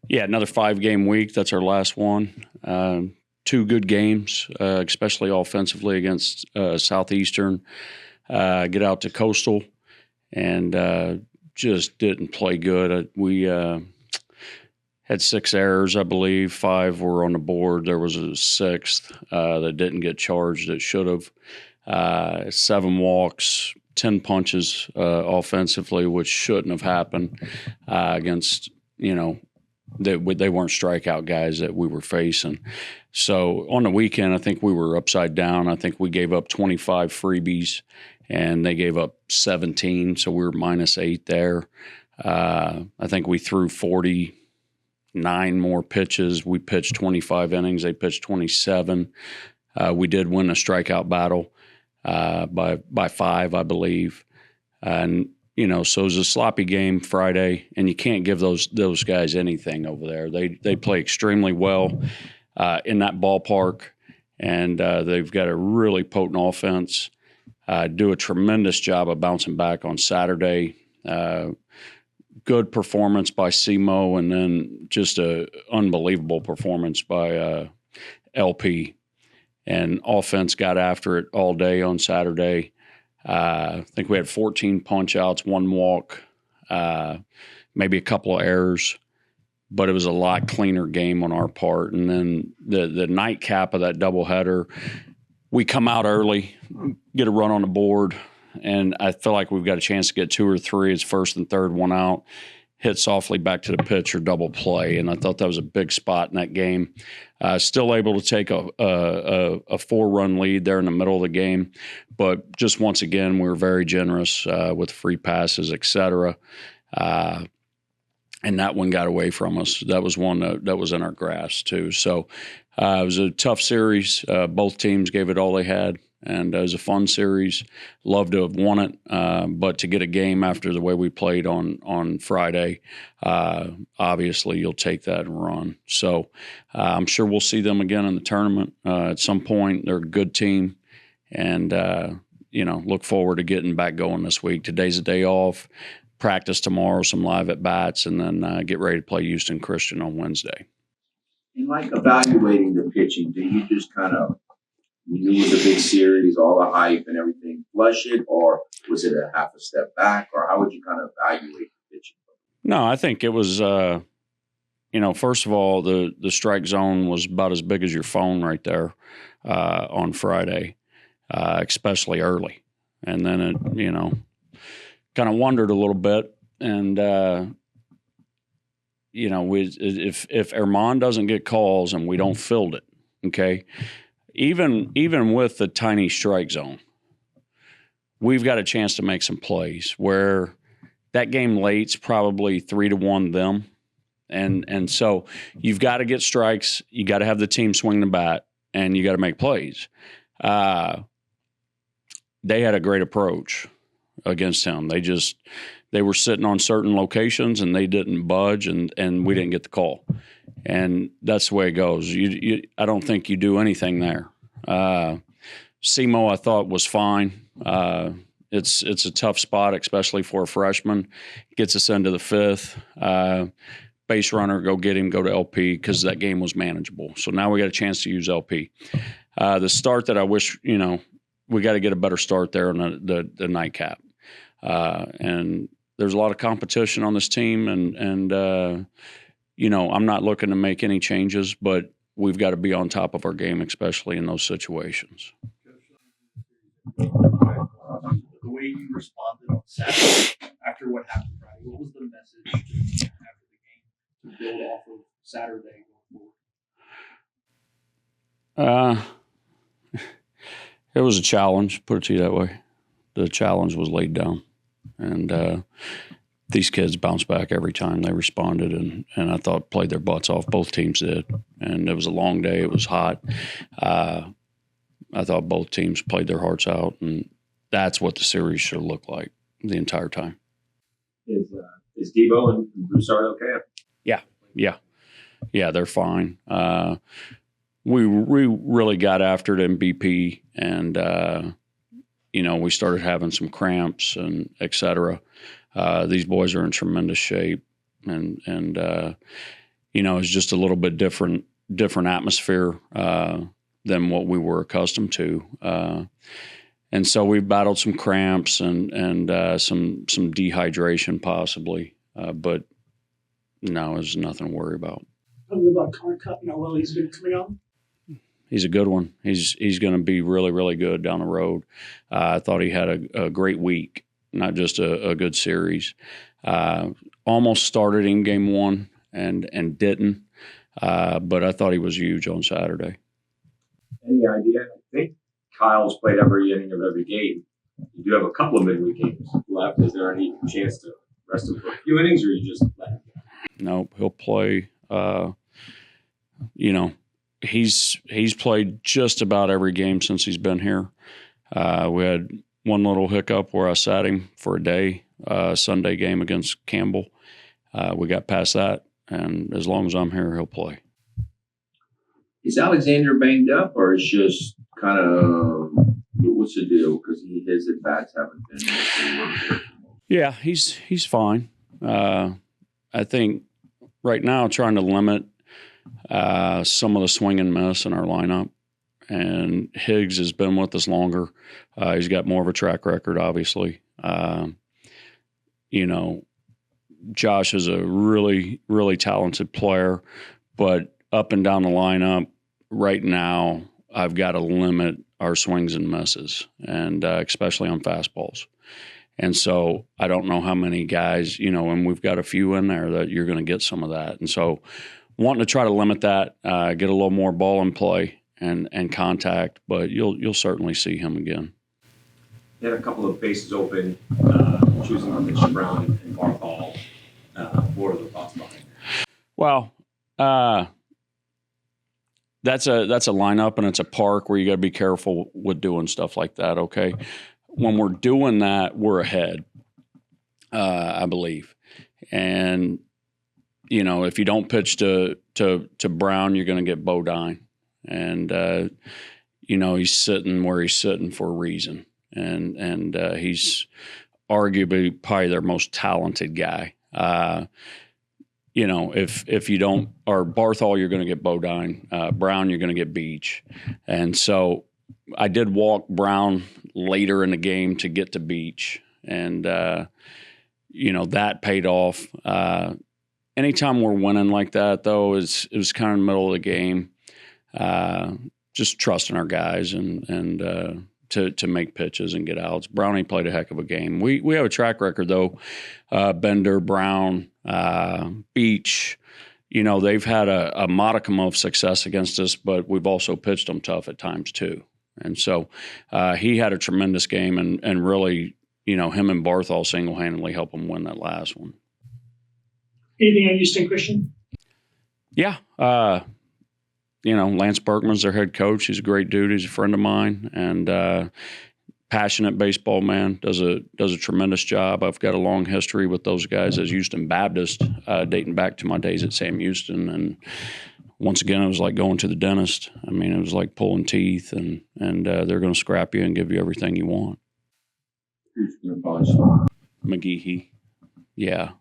Yeah, another 5-game week. That's our last one. Two good games, especially offensively against Southeastern. Get out to Coastal and just didn't play good. We had 6 errors, I believe. 5 were on the board. There was a 6th that didn't get charged that should have. 7 walks, 10 punches offensively, which shouldn't have happened against, they weren't strikeout guys that we were facing. So on the weekend, I think we were upside down. I think we gave up 25 freebies, and they gave up 17, so we were -8 there. I think we threw 49 more pitches. We pitched 25 innings. They pitched 27. We did win a strikeout battle by 5, I believe. And so it was a sloppy game Friday, and you can't give those guys anything over there. They play extremely well in that ballpark, and they've got a really potent offense. Do a tremendous job of bouncing back on Saturday. Good performance by SEMO, and then just a unbelievable performance by LP. And offense got after it all day on Saturday. I think we had 14 punch outs, 1 walk, maybe a couple of errors, but it was a lot cleaner game on our part. And then the nightcap of that doubleheader, we come out early, get a run on the board, and I feel like we've got a chance to get 2 or 3. It's first and third, 1 out, hit softly back to the pitcher, double play, and I thought that was a big spot in that game. Still able to take a 4-run lead there in the middle of the game, but just once again, we were very generous with free passes, et cetera. And that one got away from us. That was one that was in our grasp too. So it was a tough series. Both teams gave it all they had, and it was a fun series. Loved to have won it, but to get a game after the way we played on Friday, obviously you'll take that and run. So I'm sure we'll see them again in the tournament at some point. They're a good team, and look forward to getting back going this week. Today's a day off. Practice tomorrow, some live at bats, and then get ready to play Houston Christian on Wednesday. And like evaluating the pitching, do you just kind of, you knew it was a big series, all the hype and everything, flush it, or was it a half a step back, or how would you kind of evaluate the pitching? No, I think it was, first of all, the strike zone was about as big as your phone right there on Friday, especially early. And then it, kind of wondered a little bit, and if Armand doesn't get calls and we don't field it, okay, even with the tiny strike zone, we've got a chance to make some plays where that game late's probably 3-1 them, and so you've got to get strikes, you got to have the team swing the bat, and you got to make plays. They had a great approach against him. They were sitting on certain locations and they didn't budge, and we didn't get the call. And that's the way it goes. I don't think you do anything there. SEMO, I thought, was fine. It's a tough spot, especially for a freshman. Gets us into the 5th. Base runner, go get him, go to LP, because that game was manageable. So now we got a chance to use LP. The start that I wish, we got to get a better start there on the nightcap. And there's a lot of competition on this team, and I'm not looking to make any changes, but we've got to be on top of our game, especially in those situations. The way you responded on Saturday after what happened Friday, what was the message after the game to build off of Saturday going forward? It was a challenge, put it to you that way. The challenge was laid down. And these kids bounced back every time they responded, and I thought played their butts off. Both teams did. And it was a long day. It was hot. I thought both teams played their hearts out, and that's what the series should look like the entire time. Is Debo and Broussard okay? Yeah, they're fine. We really got after it in BP, and we started having some cramps and et cetera. These boys are in tremendous shape, and it's just a little bit different atmosphere than what we were accustomed to. And so we battled some cramps and some dehydration possibly, but no, there's nothing to worry about. Tell me about Connor Cup and how well he's been coming on. He's a good one. He's going to be really, really good down the road. I thought he had a great week, not just a good series. Almost started in game one and didn't, but I thought he was huge on Saturday. Any idea? I think Kyle's played every inning of every game. You do have a couple of midweek games left. Is there any chance to rest him for a few innings, or you just let him go? Nope, he'll play. He's played just about every game since he's been here. We had one little hiccup where I sat him for a day, Sunday game against Campbell. We got past that, and as long as I'm here, he'll play. Is Alexander banged up, or is just kind of what's the deal? Because his at bats haven't been. Yeah, he's fine. I think right now trying to limit some of the swing and miss in our lineup. And Higgs has been with us longer. He's got more of a track record, obviously. Josh is a really, really talented player, but up and down the lineup right now, I've got to limit our swings and misses, and especially on fastballs. And so I don't know how many guys, and we've got a few in there that you're going to get some of that. And so wanting to try to limit that, get a little more ball in play and contact, but you'll certainly see him again. He had a couple of bases open, choosing on Mitch Brown and Barthol. What are the thoughts behind it? Well, that's a lineup, and it's a park where you got to be careful with doing stuff like that. Okay, when we're doing that, we're ahead, I believe, and if you don't pitch to Brown, you're going to get Bodine, and he's sitting where he's sitting for a reason, and he's arguably probably their most talented guy. If you don't, or Barthol, you're going to get Bodine. Brown, you're going to get Beach. And so I did walk Brown later in the game to get to Beach. And, that paid off. Anytime we're winning like that, though, it was kind of the middle of the game. Just trusting our guys and to make pitches and get outs. Brownie played a heck of a game. We have a track record, though. Bender, Brown, Beach, they've had a modicum of success against us, but we've also pitched them tough at times too. And so he had a tremendous game and really, him and Barthol single-handedly helped him win that last one. Anything on Houston Christian? Yeah. Lance Berkman's their head coach. He's a great dude. He's a friend of mine and passionate baseball man. Does a tremendous job. I've got a long history with those guys as Houston Baptist, dating back to my days at Sam Houston. And once again, it was like going to the dentist. I mean, it was like pulling teeth, and they're going to scrap you and give you everything you want. Who's going to bunch? McGehee. Yeah.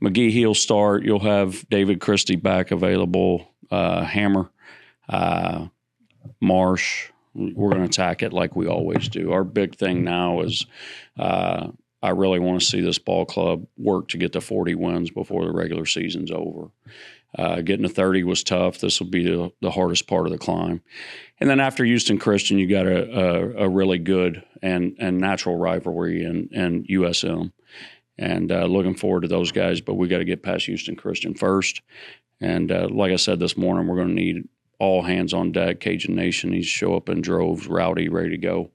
McGehee will start. You'll have David Christie back available. Hammer. Marsh. We're going to attack it like we always do. Our big thing now is I really want to see this ball club work to get to 40 wins before the regular season's over. Getting to 30 was tough. This will be the hardest part of the climb. And then after Houston Christian, you got a really good and natural rivalry in USM. And looking forward to those guys, but we got to get past Houston Christian first. And like I said this morning, we're going to need all hands on deck. Cajun Nation needs to show up in droves, rowdy, ready to go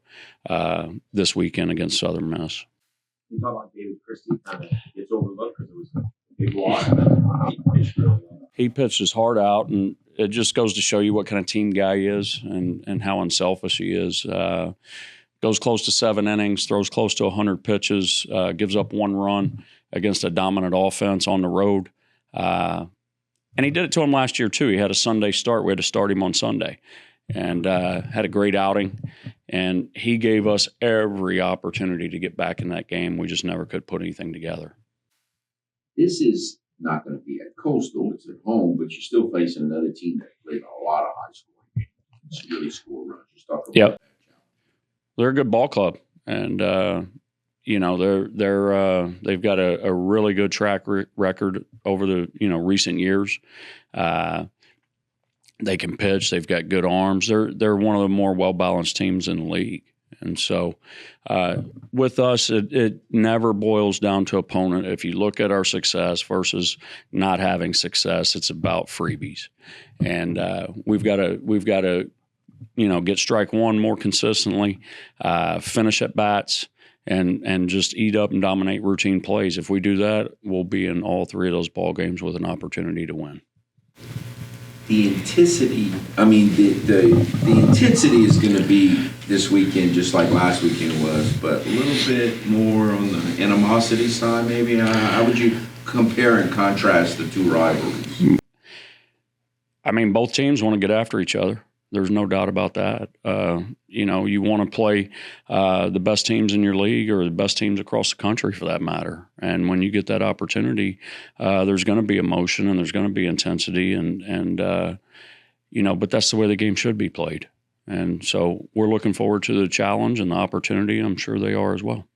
this weekend against Southern Miss. You talk about David Christie kind of gets overlooked because it was a big loss. He pitched his heart out, and it just goes to show you what kind of team guy he is and how unselfish he is. Goes close to 7 innings, throws close to 100 pitches, gives up 1 run against a dominant offense on the road. And he did it to him last year, too. He had a Sunday start. We had to start him on Sunday and had a great outing. And he gave us every opportunity to get back in that game. We just never could put anything together. This is not going to be at Coastal. It's at home, but you're still facing another team that played a lot of high scoring games. It's really score runs. Just talk about Yep. that. They're a good ball club, and you know they've got a really good track record over the recent years. They can pitch. They've got good arms. They're one of the more well balanced teams in the league. And so, with us, it never boils down to opponent. If you look at our success versus not having success, it's about freebies, and we've got to get strike one more consistently, finish at bats, and just eat up and dominate routine plays. If we do that, we'll be in all three of those ball games with an opportunity to win. The intensity, I mean, the intensity is going to be this weekend just like last weekend was, but a little bit more on the animosity side maybe. How would you compare and contrast the two rivalries? I mean, both teams want to get after each other. There's no doubt about that. You want to play the best teams in your league or the best teams across the country for that matter. And when you get that opportunity, there's going to be emotion and there's going to be intensity but that's the way the game should be played. And so we're looking forward to the challenge and the opportunity. I'm sure they are as well.